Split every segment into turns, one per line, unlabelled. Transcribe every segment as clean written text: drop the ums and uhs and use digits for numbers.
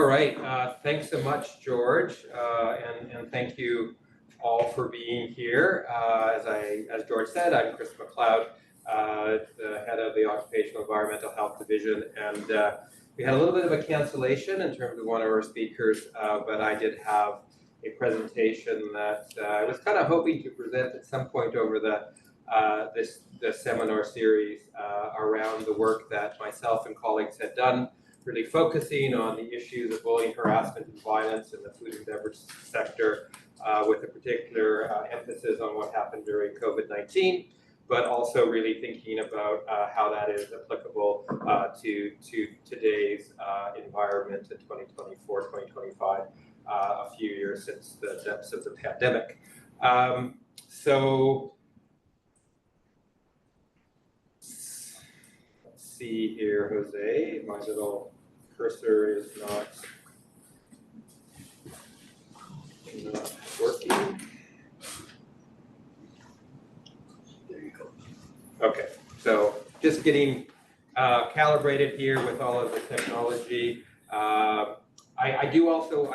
right, thanks so much, George, and thank you all for being here. As George said, I'm Christopher McLeod, the head of the Occupational Environmental Health Division, and we had a little bit of a cancellation in terms of one of our speakers, but I did have a presentation that I was kind of hoping to present at some point over the seminar series around the work that myself and colleagues had done, really focusing on the issues of bullying, harassment, and violence in the food and beverage sector, with a particular emphasis on what happened during COVID-19, but also really thinking about how that is applicable to today's environment in 2024, 2025, a few years since the depths of the pandemic. So let's see here, Jose, my little cursor is not working.
There you go.
Okay, so just getting calibrated here with all of the technology. I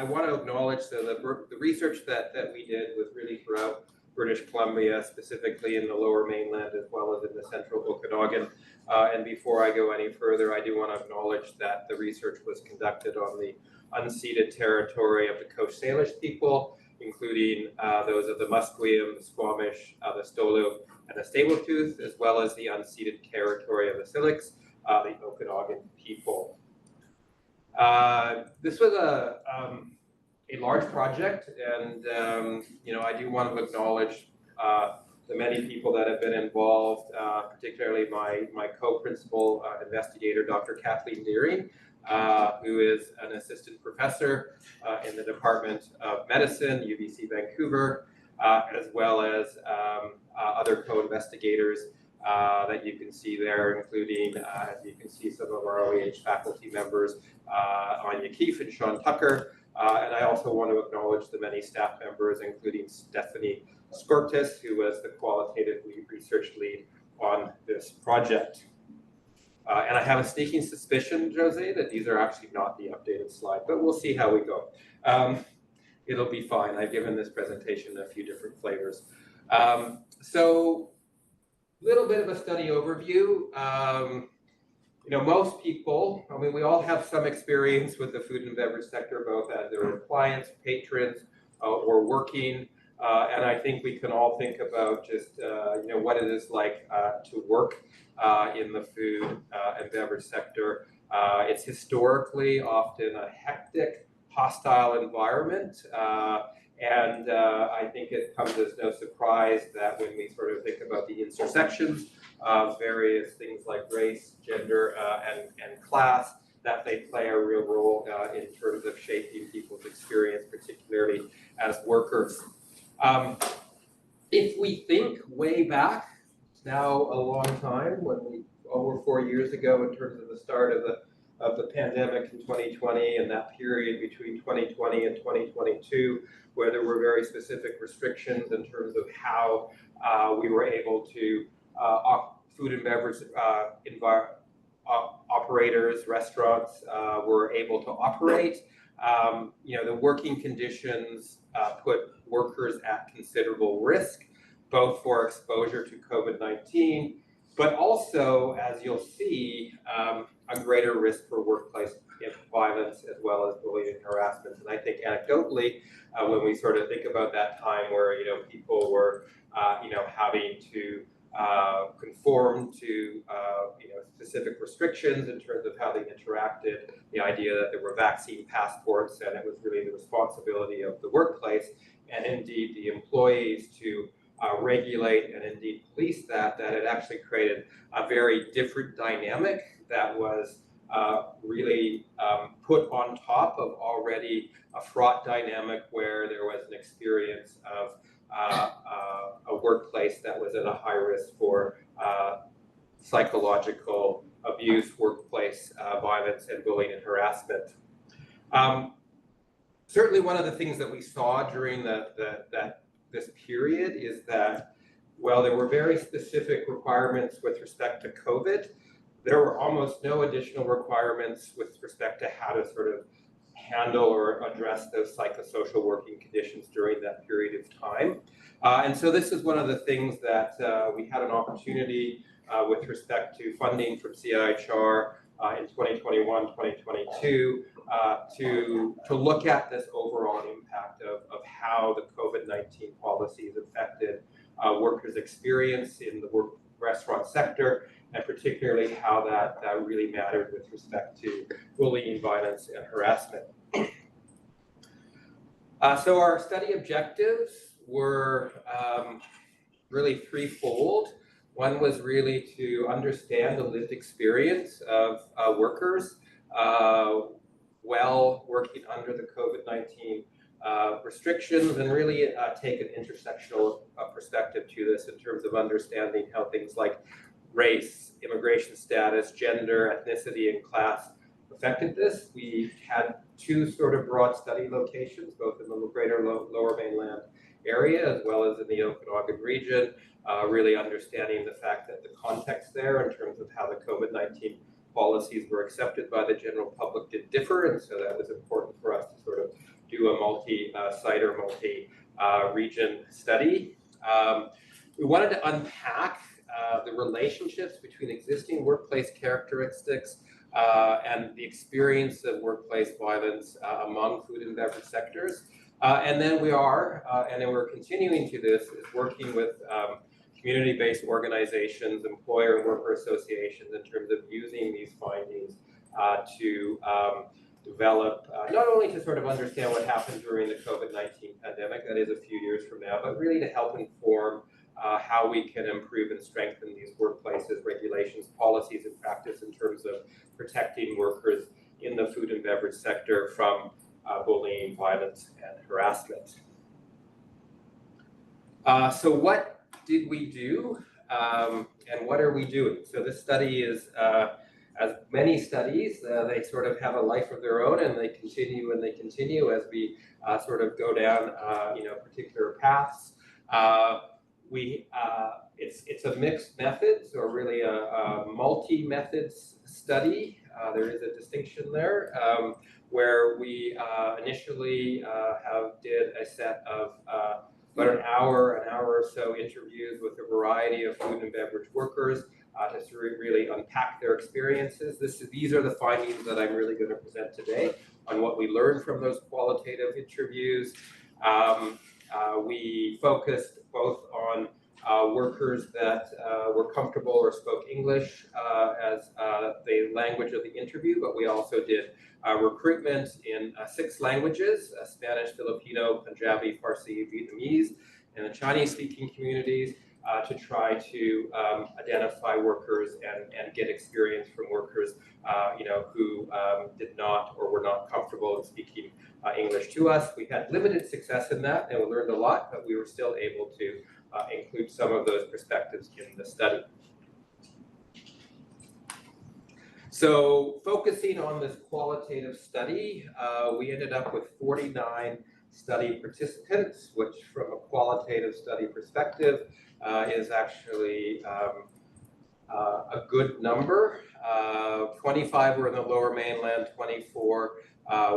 want to acknowledge the research that we did was really throughout British Columbia, specifically in the Lower Mainland as well as in the Central Okanagan. And before I go any further, I do want to acknowledge that the research was conducted on the unceded territory of the Coast Salish people, including those of the Musqueam, the Squamish, the Stolo, and the Tsleil-Waututh, as well as the unceded territory of the Syilx, the Okanagan people. This was a large project, and I do want to acknowledge the many people that have been involved, particularly my co-principal investigator, Dr. Kathleen Deering, who is an assistant professor in the Department of Medicine, UBC Vancouver, as well as other co-investigators that you can see there, including, as you can see, some of our OEH faculty members, Anya Keefe and Sean Tucker. And I also want to acknowledge the many staff members, including Stephanie Skortis, who was the qualitative research lead on this project. And I have a sneaking suspicion, Jose, that these are actually not the updated slide, but we'll see how we go. It'll be fine. I've given this presentation a few different flavors. So, a little bit of a study overview. Most people, we all have some experience with the food and beverage sector, both as their clients, patrons, or working. And I think we can all think about just, what it is like to work in the food and beverage sector. It's historically often a hectic, hostile environment. And I think it comes as no surprise that when we sort of think about the intersections of various things like race, gender, and class, that they play a real role in terms of shaping people's experience, particularly as workers. If we think way back, now a long time, over 4 years ago in terms of the start of the pandemic in 2020 and that period between 2020 and 2022, where there were very specific restrictions in terms of how we were able to, food and beverage operators, restaurants were able to operate. The working conditions put workers at considerable risk, both for exposure to COVID-19, but also, as you'll see, a greater risk for workplace violence as well as bullying and harassment. And I think anecdotally, when we sort of think about that time where people were having to conform to specific restrictions in terms of how they interacted, the idea that there were vaccine passports and it was really the responsibility of the workplace and indeed the employees to regulate and indeed police that it actually created a very different dynamic that was really put on top of already a fraught dynamic where there was an experience of a workplace that was at a high risk for psychological abuse, workplace violence, and bullying and harassment. Certainly one of the things that we saw during this period is that, while there were very specific requirements with respect to COVID, there were almost no additional requirements with respect to how to sort of handle or address those psychosocial working conditions during that period of time. And so this is one of the things that we had an opportunity with respect to funding from CIHR in 2021, 2022, to look at this overall impact of how the COVID-19 policies affected workers' experience in the restaurant sector, and particularly how that really mattered with respect to bullying, violence, and harassment. So our study objectives were really threefold. One was really to understand the lived experience of workers while working under the COVID-19 restrictions, and really take an intersectional perspective to this in terms of understanding how things like race, immigration status, gender, ethnicity, and class affected this. We had two sort of broad study locations, both in the greater lower mainland area as well as in the Okanagan region, really understanding the fact that the context there in terms of how the COVID-19 policies were accepted by the general public did differ, and so that was important for us to sort of do a multi-site or multi-region study. We wanted to unpack the relationships between existing workplace characteristics and the experience of workplace violence among food and beverage sectors. And then we're continuing to this, is working with community-based organizations, employer and worker associations in terms of using these findings to develop, not only to sort of understand what happened during the COVID-19 pandemic, that is a few years from now, but really to help inform how we can improve and strengthen these workplaces, regulations, policies, and practice in terms of protecting workers in the food and beverage sector from bullying, violence, and harassment. So what did we do, and what are we doing? So this study is, as many studies, they sort of have a life of their own, and they continue and they continue as we sort of go down, particular paths. It's a mixed methods, or really a multi-methods study. There is a distinction there, where we initially did a set of about an hour or so interviews with a variety of food and beverage workers to really unpack their experiences. These are the findings that I'm really going to present today on what we learned from those qualitative interviews. We focused both on workers that were comfortable or spoke English as the language of the interview, but we also did recruitment in 6 languages, Spanish, Filipino, Punjabi, Farsi, Vietnamese, and the Chinese-speaking communities to try to identify workers and get experience from workers who did not or were not comfortable in speaking English to us. We had limited success in that, and we learned a lot, but we were still able to include some of those perspectives in the study. So focusing on this qualitative study, we ended up with 49 study participants, which from a qualitative study perspective is actually a good number. 25 were in the lower mainland, 24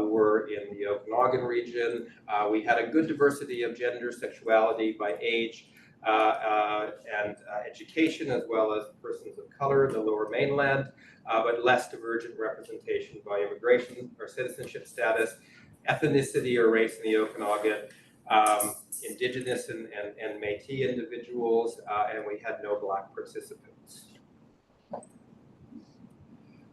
were in the Okanagan region. We had a good diversity of gender, sexuality by age, and education, as well as persons of color in the lower mainland, but less divergent representation by immigration or citizenship status, ethnicity or race in the Okanagan, Indigenous and Métis individuals, and we had no Black participants.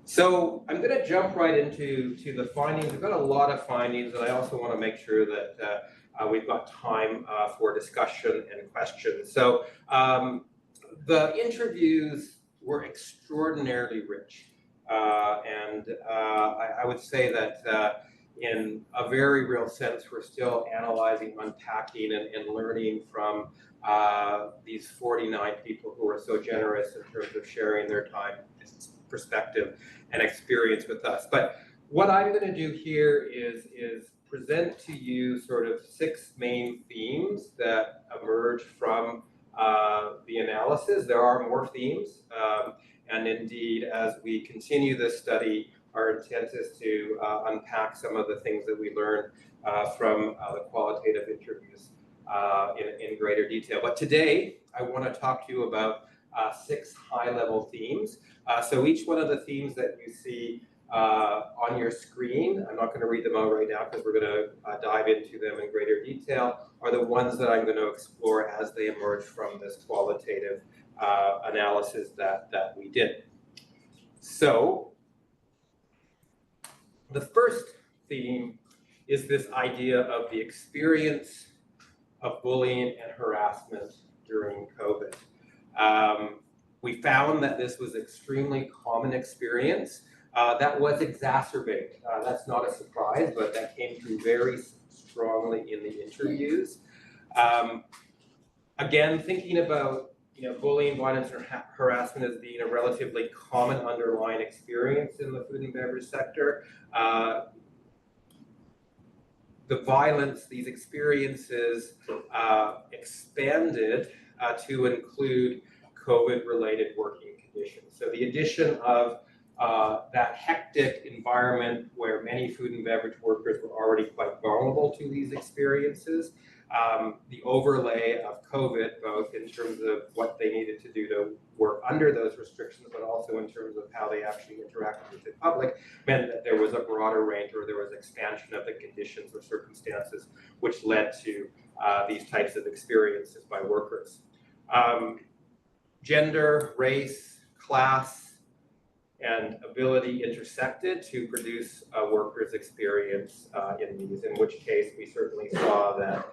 So I'm going to jump right into the findings. We've got a lot of findings, and I also want to make sure that we've got time for discussion and questions. So the interviews were extraordinarily rich, and I would say that in a very real sense, we're still analyzing, unpacking, and learning from these 49 people who were so generous in terms of sharing their time, perspective, and experience with us. But what I'm going to do here is present to you sort of 6 main themes that emerge from the analysis. There are more themes, and indeed, as we continue this study, our intent is to unpack some of the things that we learned from the qualitative interviews in greater detail. But today, I want to talk to you about 6 high-level themes. So each one of the themes that you see on your screen, I'm not going to read them out right now because we're going to dive into them in greater detail, are the ones that I'm going to explore as they emerge from this qualitative analysis that we did. So the first theme is this idea of the experience of bullying and harassment during COVID. We found that this was an extremely common experience that was exacerbated. That's not a surprise, but that came through very strongly in the interviews. Again, thinking about bullying, violence, or harassment as being a relatively common underlying experience in the food and beverage sector. The violence, these experiences expanded to include COVID-related working conditions. So the addition of that hectic environment where many food and beverage workers were already quite vulnerable to these experiences, the overlay of COVID, both in terms of what they needed to do to work under those restrictions, but also in terms of how they actually interacted with the public, meant that there was a broader range, or there was expansion of the conditions or circumstances which led to these types of experiences by workers. Gender, race, class, and ability intersected to produce a worker's experience in these, in which case we certainly saw that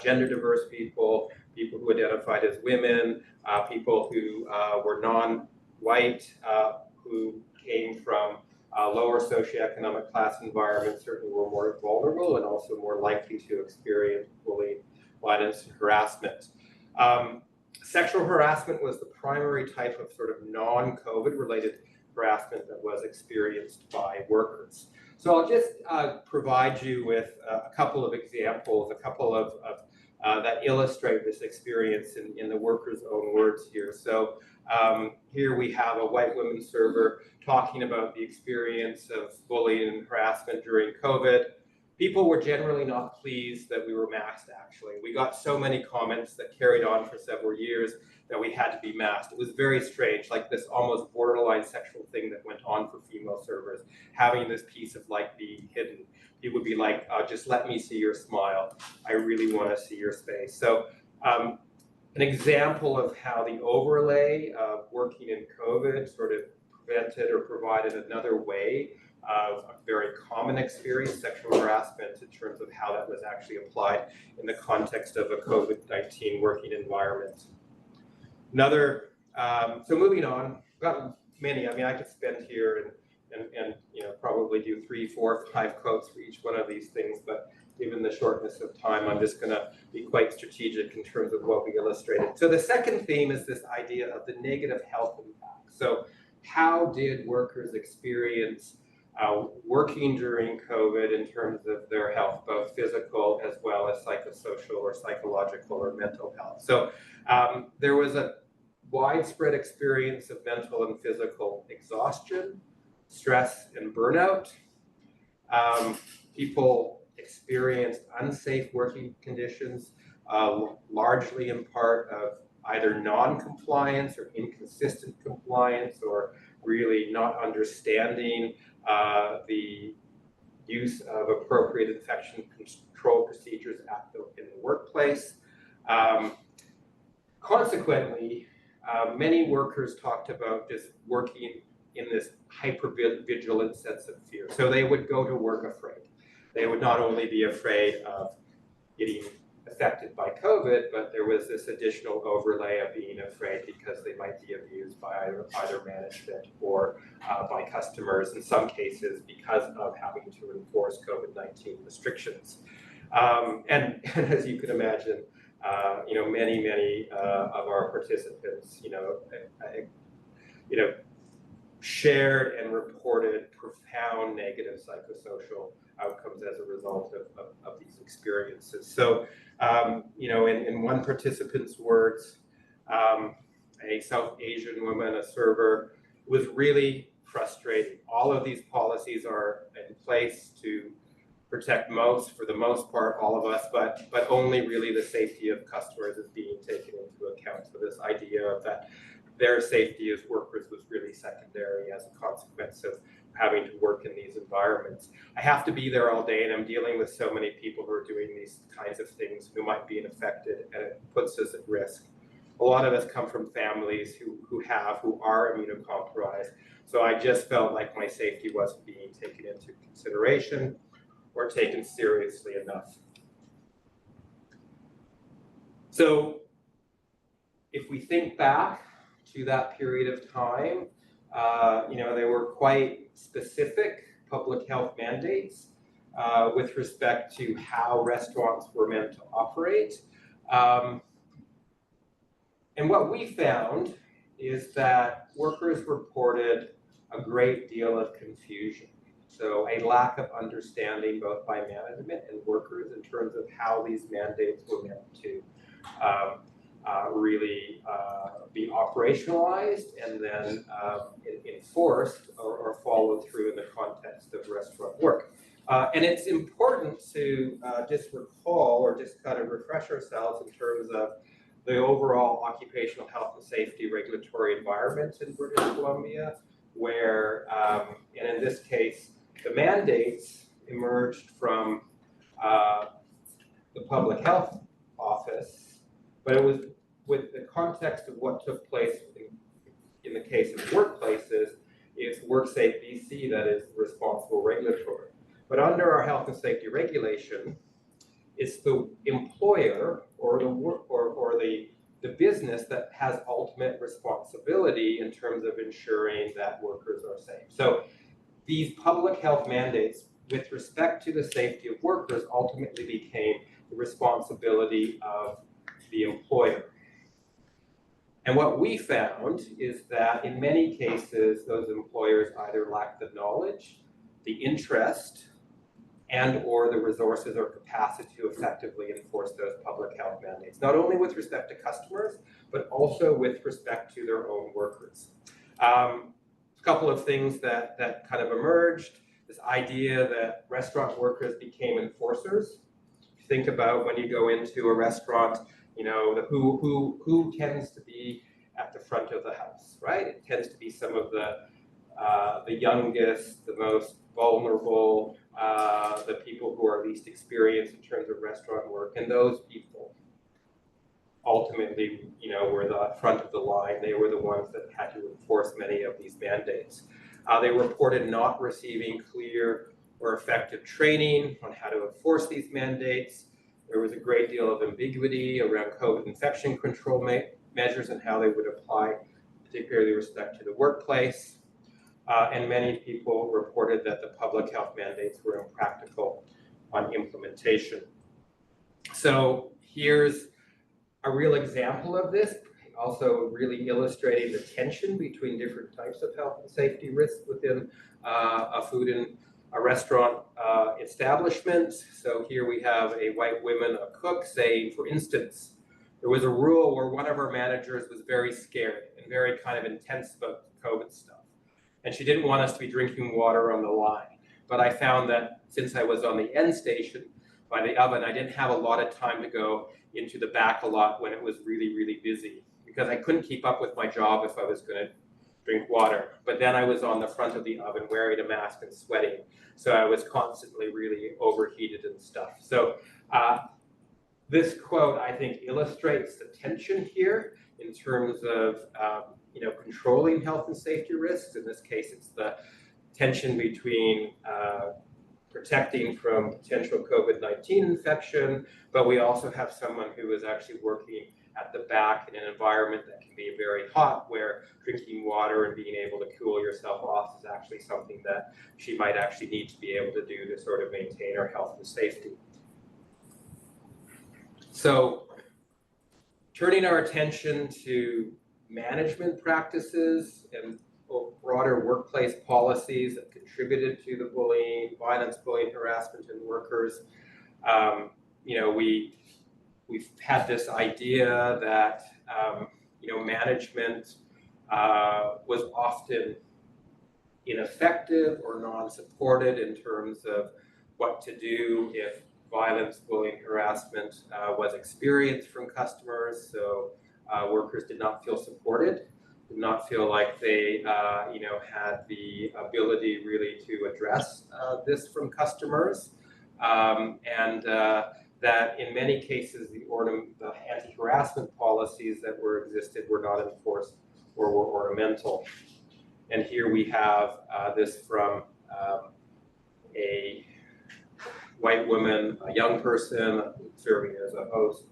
gender diverse people, people who identified as women, people who were non-white, who came from lower socioeconomic class environments certainly were more vulnerable and also more likely to experience bullying, violence, and harassment. Sexual harassment was the primary type of sort of non-COVID related harassment that was experienced by workers. So I'll just provide you with a couple of examples, a couple of that illustrate this experience in the workers' own words here. So here we have a white woman server talking about the experience of bullying and harassment during COVID. People were generally not pleased that we were masked, actually. We got so many comments that carried on for several years that we had to be masked. It was very strange, like this almost borderline sexual thing that went on for female servers, having this piece of like being hidden. It would be like, just let me see your smile. I really want to see your space. So an example of how the overlay of working in COVID sort of prevented or provided another way of a very common experience, sexual harassment, in terms of how that was actually applied in the context of a COVID-19 working environment. Another, so moving on, got many. I mean, I could spend here and probably do 3, 4, 5 quotes for each one of these things, but given the shortness of time, I'm just going to be quite strategic in terms of what we illustrated. So the second theme is this idea of the negative health impact. So how did workers experience working during COVID in terms of their health, both physical as well as psychosocial or psychological or mental health? So there was a widespread experience of mental and physical exhaustion, stress, and burnout. People experienced unsafe working conditions, largely in part of either non-compliance or inconsistent compliance, or really not understanding the use of appropriate infection control procedures in the workplace. Consequently, many workers talked about just working in this hyper-vigilant sense of fear. So they would go to work afraid. They would not only be afraid of getting affected by COVID, but there was this additional overlay of being afraid because they might be abused by either management or by customers, in some cases because of having to enforce COVID-19 restrictions. And as you can imagine, many of our participants, shared and reported profound negative psychosocial outcomes as a result of these experiences. So, in one participant's words, a South Asian woman, a server, was really frustrating. All of these policies are in place to protect for the most part, all of us, but only really the safety of customers is being taken into account. So this idea that their safety as workers was really secondary as a consequence of having to work in these environments. I have to be there all day, and I'm dealing with so many people who are doing these kinds of things who might be affected, and it puts us at risk. A lot of us come from families who are immunocompromised. So I just felt like my safety wasn't being taken into consideration or taken seriously enough. So if we think back to that period of time, they were quite specific public health mandates with respect to how restaurants were meant to operate. And what we found is that workers reported a great deal of confusion. So a lack of understanding both by management and workers in terms of how these mandates were meant to really be operationalized and then enforced or followed through in the context of restaurant work. And it's important to just recall or just kind of refresh ourselves in terms of the overall occupational health and safety regulatory environment in British Columbia, where, and in this case, the mandates emerged from the Public Health Office, but it was with the context of what took place in the case of workplaces. It's WorkSafe BC that is responsible regulatory. But under our health and safety regulation, it's the employer or the business that has ultimate responsibility in terms of ensuring that workers are safe. So these public health mandates with respect to the safety of workers ultimately became the responsibility of the employer. And what we found is that in many cases, those employers either lacked the knowledge, the interest, and or the resources or capacity to effectively enforce those public health mandates, not only with respect to customers, but also with respect to their own workers. A couple of things that kind of emerged, this idea that restaurant workers became enforcers. Think about when you go into a restaurant, who tends to be at the front of the house, right? It tends to be some of the youngest, the most vulnerable, the people who are least experienced in terms of restaurant work, and those people ultimately, were the front of the line. They were the ones that had to enforce many of these mandates. They reported not receiving clear or effective training on how to enforce these mandates. There was a great deal of ambiguity around COVID infection control measures and how they would apply, particularly with respect to the workplace. And many people reported that the public health mandates were impractical on implementation. So here's a real example of this, also really illustrating the tension between different types of health and safety risks within a food and a restaurant establishment. So here we have a white woman, a cook, saying, for instance, there was a rule where one of our managers was very scared and very kind of intense about COVID stuff. And she didn't want us to be drinking water on the line. But I found that since I was on the end station by the oven, I didn't have a lot of time to go into the back a lot when it was really, really busy, because I couldn't keep up with my job if I was going to drink water. But then I was on the front of the oven wearing a mask and sweating. So I was constantly really overheated and stuff. So this quote, I think, illustrates the tension here in terms of controlling health and safety risks. In this case, it's the tension between protecting from potential COVID-19 infection, but we also have someone who is actually working at the back in an environment that can be very hot, where drinking water and being able to cool yourself off is actually something that she might actually need to be able to do to sort of maintain her health and safety. So turning our attention to management practices and broader workplace policies that contributed to the bullying, violence, bullying, harassment in workers. We've had this idea that management was often ineffective or non-supported in terms of what to do if violence, bullying, harassment was experienced from customers. So workers did not feel supported, did not feel like they had the ability really to address this from customers. That in many cases the anti-harassment policies that existed were not enforced or were ornamental. And here we have this from a white woman, a young person serving as a host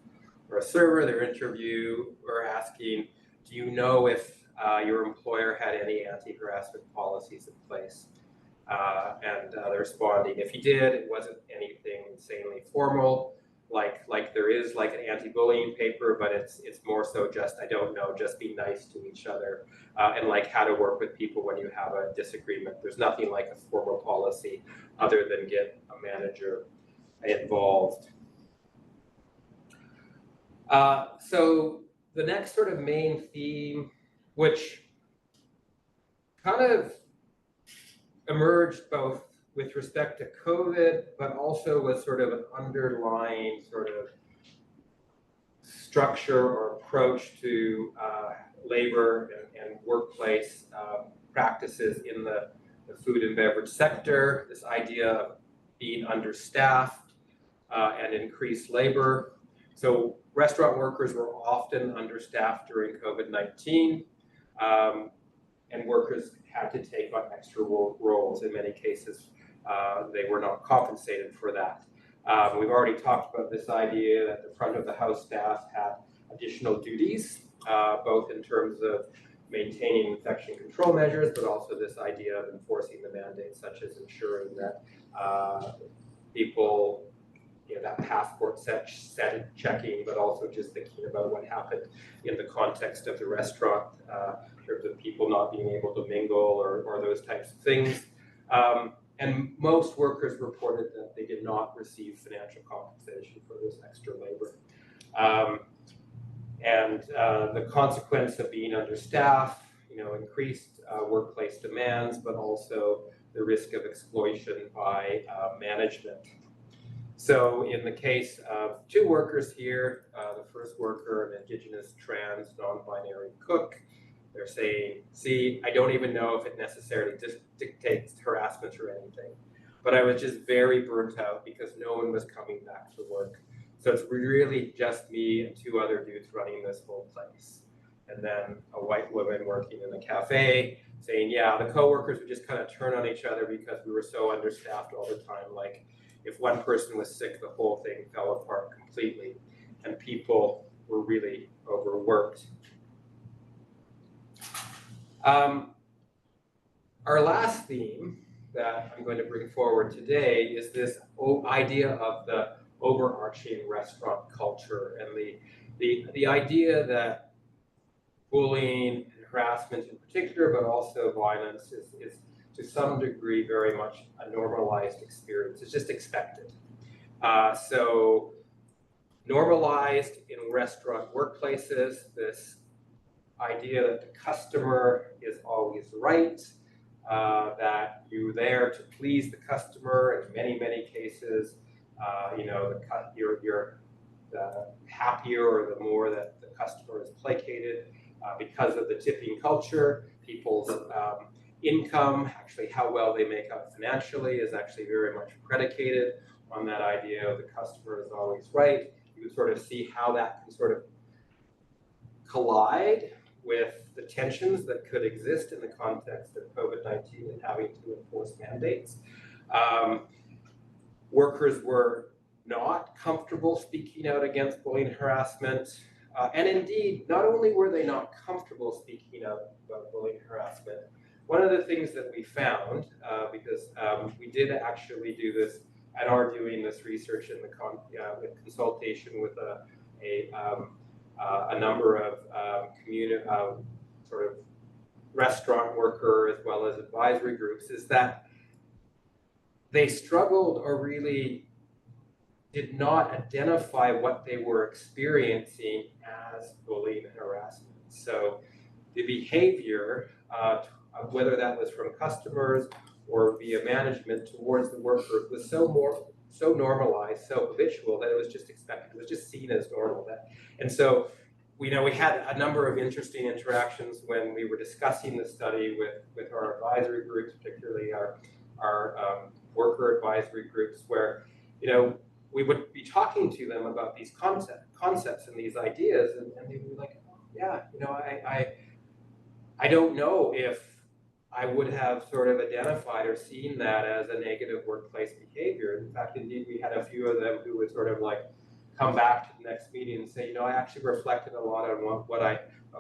or a server. Their interview or asking, do you know if your employer had any anti-harassment policies in place? And they're responding, if he did, it wasn't anything insanely formal, like there is like an anti-bullying paper, but it's more so just, I don't know, just be nice to each other, and like how to work with people when you have a disagreement. There's nothing like a formal policy other than get a manager involved. So the next sort of main theme, which kind of emerged both with respect to COVID, but also was sort of an underlying sort of structure or approach to labor and workplace practices in the food and beverage sector, this idea of being understaffed and increased labor. So restaurant workers were often understaffed during COVID-19, and workers had to take on extra roles. In many cases, they were not compensated for that. We've already talked about this idea that the front of the house staff had additional duties, both in terms of maintaining infection control measures, but also this idea of enforcing the mandates, such as ensuring that people, that passport set checking, but also just thinking about what happened in the context of the restaurant, in terms of people not being able to mingle or those types of things. And most workers reported that they did not receive financial compensation for this extra labor. The consequence of being understaffed, increased workplace demands, but also the risk of exploitation by management. So in the case of two workers here, the first worker, an Indigenous trans non-binary cook, they're saying, see, I don't even know if it necessarily dictates harassment or anything, but I was just very burnt out because no one was coming back to work. So it's really just me and two other dudes running this whole place. And then a white woman working in a cafe saying, yeah, the coworkers would just kind of turn on each other because we were so understaffed all the time. Like if one person was sick, the whole thing fell apart completely, and people were really overworked. Our last theme that I'm going to bring forward today is this idea of the overarching restaurant culture and the idea that bullying and harassment in particular, but also violence is to some degree very much a normalized experience. It's just expected. So normalized in restaurant workplaces, this idea that the customer is always right, that you're there to please the customer. In many, many cases, you're happier or the more that the customer is placated because of the tipping culture. People's income, actually how well they make out financially, is actually very much predicated on that idea of the customer is always right. You can sort of see how that can sort of collide with the tensions that could exist in the context of COVID-19 and having to enforce mandates. Workers were not comfortable speaking out against bullying and harassment. And indeed, not only were they not comfortable speaking out about bullying and harassment, one of the things that we found, because we did actually do this and are doing this research in the with consultation with a number of community sort of restaurant worker as well as advisory groups, is that they struggled or really did not identify what they were experiencing as bullying and harassment. So the behavior whether that was from customers or via management towards the workers, was so normalized, so habitual that it was just expected. It was just seen as normal. And so we had a number of interesting interactions when we were discussing the study with our advisory groups, particularly our worker advisory groups, where we would be talking to them about these concepts and these ideas, and they would be like, oh, yeah, I don't know if I would have sort of identified or seen that as a negative workplace behavior. In fact, indeed, we had a few of them who would sort of like come back to the next meeting and say, I actually reflected a lot on what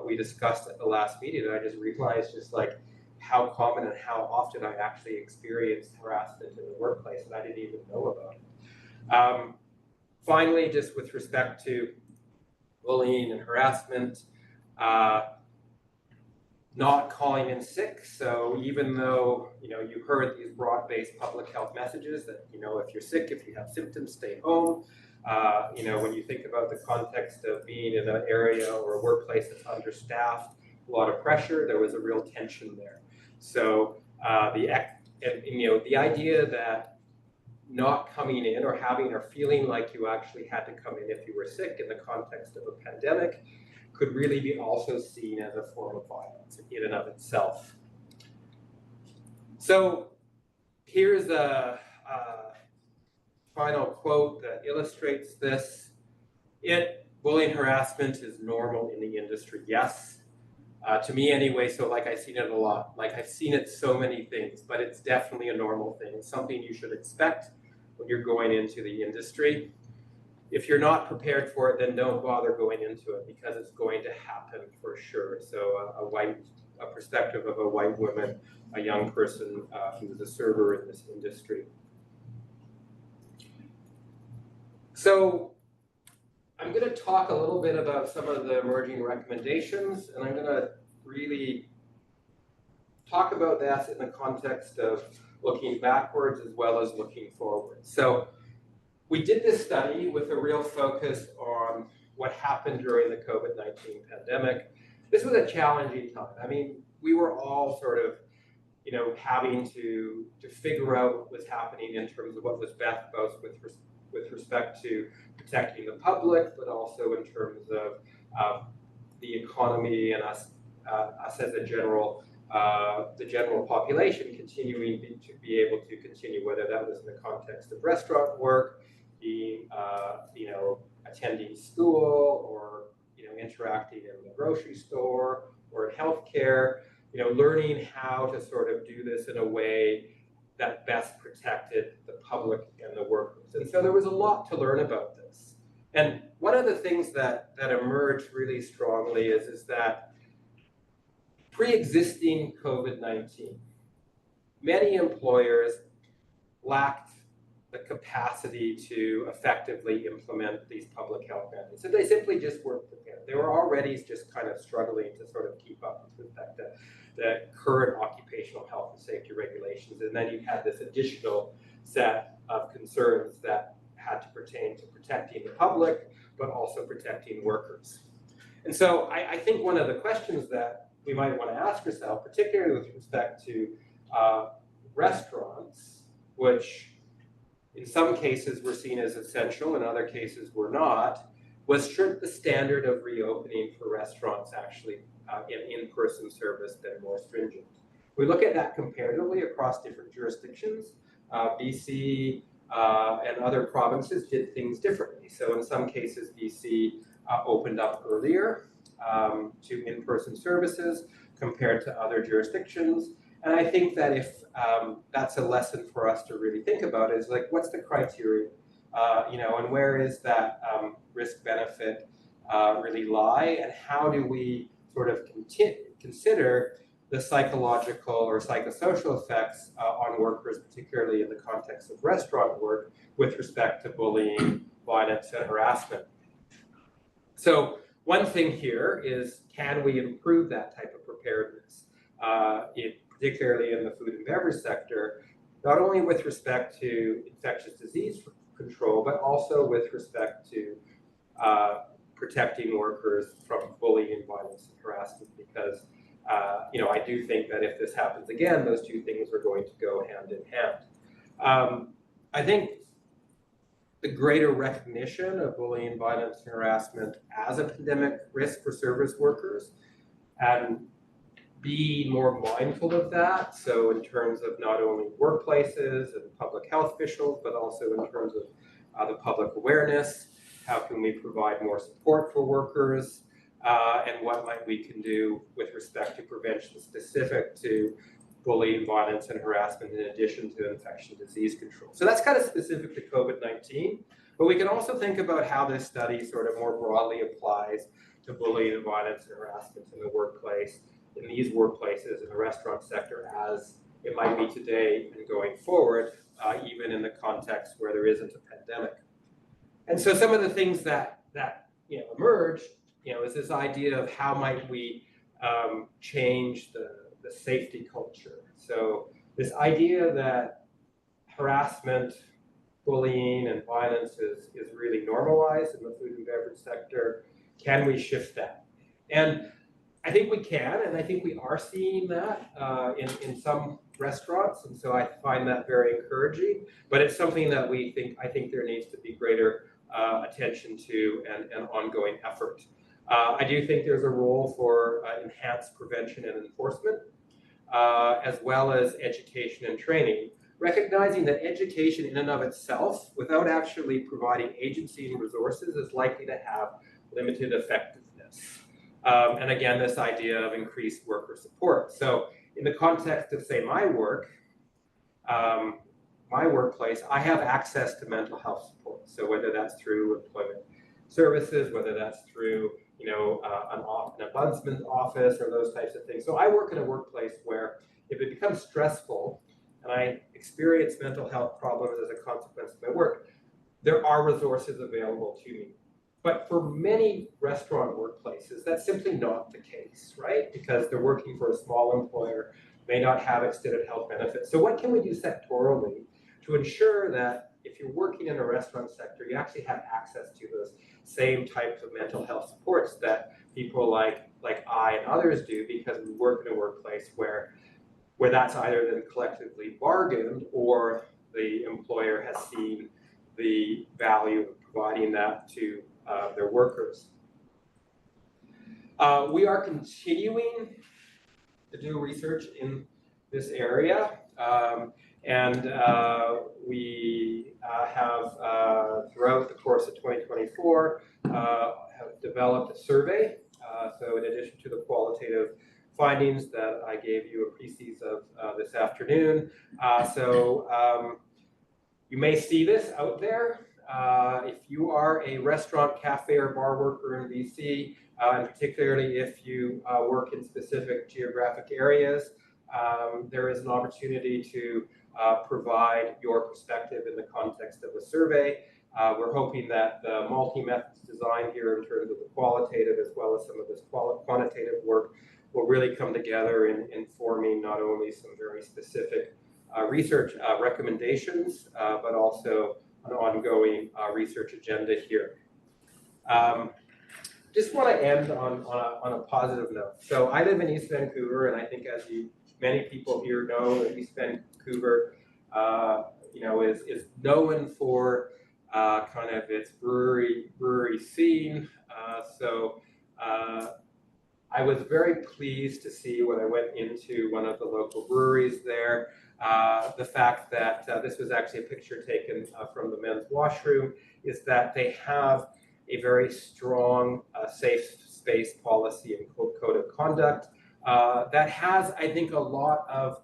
we discussed at the last meeting, and I just realized just like how common and how often I actually experienced harassment in the workplace, and I didn't even know about it. Finally, just with respect to bullying and harassment, not calling in sick. So even though you heard these broad-based public health messages that if you're sick, if you have symptoms, stay home. When you think about the context of being in an area or a workplace that's understaffed, a lot of pressure, there was a real tension there. So the idea that not coming in or having or feeling like you actually had to come in if you were sick in the context of a pandemic could really be also seen as a form of violence in and of itself. So here's a final quote that illustrates this. Bullying harassment is normal in the industry, yes. To me anyway, so like I've seen it a lot. Like I've seen it so many things, but it's definitely a normal thing. It's something you should expect when you're going into the industry. If you're not prepared for it, then don't bother going into it because it's going to happen for sure. So a perspective of a white woman, a young person who's a server in this industry. So I'm going to talk a little bit about some of the emerging recommendations, and I'm going to really talk about that in the context of looking backwards as well as looking forward. So we did this study with a real focus on what happened during the COVID-19 pandemic. This was a challenging time. I mean, we were all sort of, having to figure out what was happening in terms of what was best, both with respect to protecting the public, but also in terms of the economy and us as a general, the general population continuing to be able to continue, whether that was in the context of restaurant work, being, attending school, or, interacting in the grocery store or in healthcare, learning how to sort of do this in a way that best protected the public and the workers. And so there was a lot to learn about this. And one of the things that emerged really strongly is that pre-existing COVID-19, many employers lacked the capacity to effectively implement these public health mandates. So they simply just weren't prepared. They were already just kind of struggling to sort of keep up with respect to the current occupational health and safety regulations. And then you had this additional set of concerns that had to pertain to protecting the public, but also protecting workers. And so I think one of the questions that we might want to ask ourselves, particularly with respect to restaurants, which in some cases were seen as essential, in other cases were not, was should the standard of reopening for restaurants actually in-person service been more stringent? We look at that comparatively across different jurisdictions. BC and other provinces did things differently. So in some cases, BC opened up earlier to in-person services compared to other jurisdictions. And I think that if that's a lesson for us to really think about is like, what's the criteria, and where is that risk benefit really lie, and how do we sort of consider the psychological or psychosocial effects on workers, particularly in the context of restaurant work, with respect to bullying, violence, and harassment. So one thing here is, can we improve that type of preparedness, particularly in the food and beverage sector, not only with respect to infectious disease control, but also with respect to protecting workers from bullying, violence, and harassment, because I do think that if this happens again, those two things are going to go hand in hand. I think the greater recognition of bullying, violence, and harassment as a pandemic risk for service workers, and be more mindful of that. So in terms of not only workplaces and public health officials, but also in terms of the public awareness, how can we provide more support for workers, and what might we can do with respect to prevention specific to bullying, violence, and harassment in addition to infection disease control. So that's kind of specific to COVID-19, but we can also think about how this study sort of more broadly applies to bullying and violence and harassment in the workplace, in these workplaces, in the restaurant sector, as it might be today and going forward, even in the context where there isn't a pandemic. And so some of the things that emerged, is this idea of how might we change the safety culture. So this idea that harassment, bullying, and violence is really normalized in the food and beverage sector. Can we shift that? And I think we can, and I think we are seeing that in some restaurants, and so I find that very encouraging. But it's something that I think there needs to be greater attention to and ongoing effort. I do think there's a role for enhanced prevention and enforcement, as well as education and training, recognizing that education in and of itself, without actually providing agency and resources, is likely to have limited effectiveness. And again, this idea of increased worker support. So in the context of, say, my workplace, I have access to mental health support. So whether that's through employment services, whether that's through an ombudsman's office or those types of things. So I work in a workplace where if it becomes stressful and I experience mental health problems as a consequence of my work, there are resources available to me. But for many restaurant workplaces, that's simply not the case, right? Because they're working for a small employer, may not have extended health benefits. So what can we do sectorally to ensure that if you're working in a restaurant sector, you actually have access to those same types of mental health supports that people like I and others do, because we work in a workplace where that's either been collectively bargained or the employer has seen the value of providing that to their workers. We are continuing to do research in this area, and we have, throughout the course of 2024, have developed a survey. So in addition to the qualitative findings that I gave you a précis of this afternoon. You may see this out there. If you are a restaurant, cafe, or bar worker in BC, and particularly if you work in specific geographic areas, there is an opportunity to provide your perspective in the context of a survey. We're hoping that the multi-methods design here in terms of the qualitative as well as some of this quantitative work will really come together in forming not only some very specific research recommendations, but also an ongoing research agenda here. Just want to end on a positive note. So I live in East Vancouver, and I think as many people here know, that East Vancouver is known for kind of its brewery scene. I was very pleased to see when I went into one of the local breweries there, the fact that this was actually a picture taken from the men's washroom, is that they have a very strong safe space policy and code of conduct that has, I think, a lot of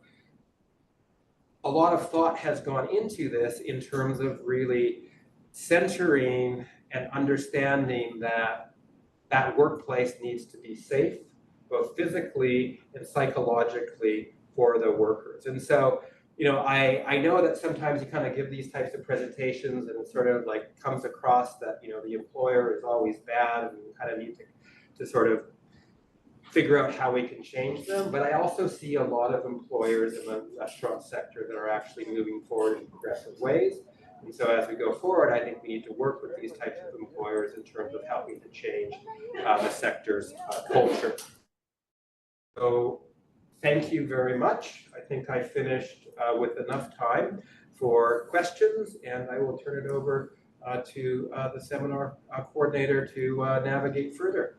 thought has gone into this in terms of really centering and understanding that workplace needs to be safe, both physically and psychologically for the workers. And so, I know that sometimes you kind of give these types of presentations and it sort of like comes across that, the employer is always bad and you kind of need to sort of figure out how we can change them. But I also see a lot of employers in the restaurant sector that are actually moving forward in progressive ways. And so as we go forward, I think we need to work with these types of employers in terms of helping to change the sector's culture. So thank you very much. I think I finished with enough time for questions, and I will turn it over to the seminar coordinator to navigate further.